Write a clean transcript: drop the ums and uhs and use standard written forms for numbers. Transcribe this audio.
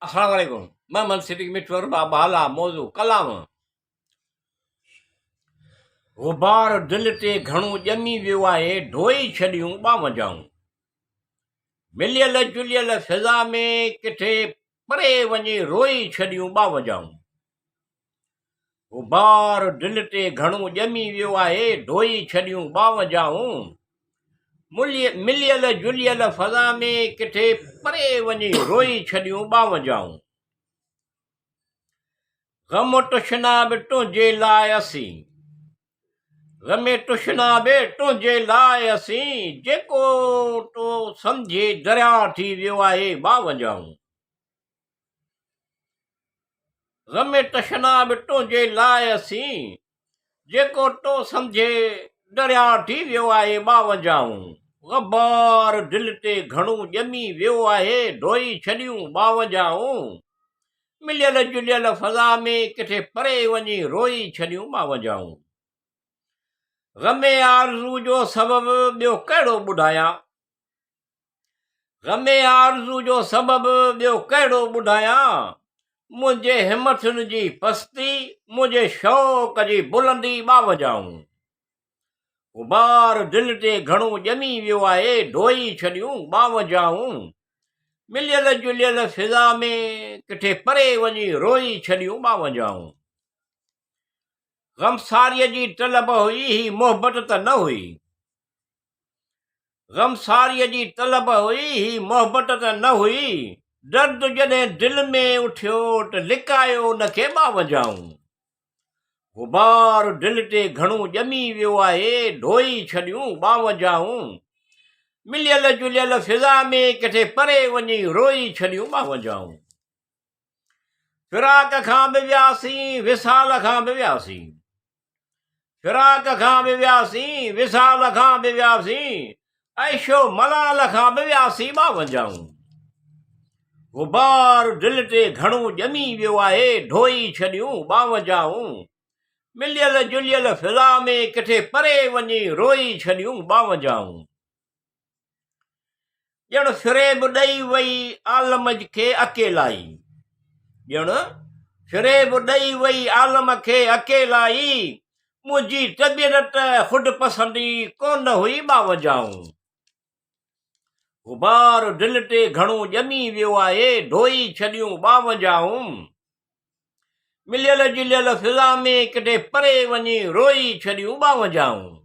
अस्सलाम वालेकुम। मैं मनसिटी मिठवर बाला मौजू क़लाम। غبار दिल ते घणो ॼमी वियो आहे, ढोई छॾियूं ॿावंजाहूं। मिलियल जुलियल फिज़ा में किथे परे वञी रोई छॾियूं ॿावंजाहूं। غبار दिल ते घणो ॼमी वियो आहे, ढोई छॾियूं ॿावंजाहूं। मिलियल जुलियल फिज़ा में किथे परे वञी रोई छॾियूं ॿावंजाहूं। ग़म तुशना बि तुंहिंजे लाइ असीं, ग़मे तुशना बि तुंहिंजे लाइ असीं, जेको तो सम्झे दरिया थी वियो आहे ॿावंजाहूं। ग़मे तुशना बि तुंहिंजे लाइ असीं, जेको तो सम्झे दरिया थी वियो आहे ॿावंजाहूं। غبار दिल ते घणो ॼमी वियो आहे, ढोई छॾियूं ॿावंजाहूं। मिलियल जुलियल फिज़ा में किथे परे वञी रोई छॾियूं ॿावंजाहूं। ग़मे आरज़ू जो सबबु ॿियो कहिड़ो ॿुधायां, ग़मे आरज़ू जो सबबु ॿियो कहिड़ो ॿुधायां। मुंहिंजे हिमथुनि जी पस्ती, मुंहिंजे शौक़ जी बुलंदी ॿावंजाहूं। غبار दिल ते घणो ॼमी वियो आहे, ढोई छॾियूं ॿावंजाहूं। मिलियल जुलियल फिज़ा में किथे परे वञी रोई छॾियूं ॿावंजाहूं। ग़मसारीअ जी तलब हुई, ही मोहबत त न हुई, ग़मसारीअ जी तलब हुई, ही मोहबत त न हुई। दर्द जॾहिं दिल में उथियो त लिकायो उनखे ॿावंजाहूं। غبار दिल ते घणो ॼमी वियो आहे, ढोई छॾियूं ॿावंजाहूं। मिलियल जुलियल फिज़ा में किथे परे वञी रोई छॾियूं ॿावंजाहूं। फिराक खां बि वियासीं, विसाल खां बि वियासीं, फिराक खां बि वियासीं, विसाल खां बि वियासीं, ऐशो मलाल खां बि वियासीं ॿावंजाहूं। غبار दिल ते घणो ॼमी वियो आहे, ढोई छॾियूं ॿावंजाहूं। मिलियल जुलियल फिज़ा में किथे परे वञी रोई छॾियूं ॿावंजाहूं। ॼण फिरेब ॾेई वई आलम खे अकेलाई, ॼण फिरेब ॾेई वई आलम खे अकेलाई। मुंहिंजी तबियत ख़ुद पसंदी कोन हुई ॿावंजाहूं। غبار दिल ते घणो ॼमी वियो आहे, ढोई छॾियूं ॿावंजाहूं। मिलियल जुलियल फिज़ा में किथे परे वञी रोई छॾियूं ॿावंजाहूं।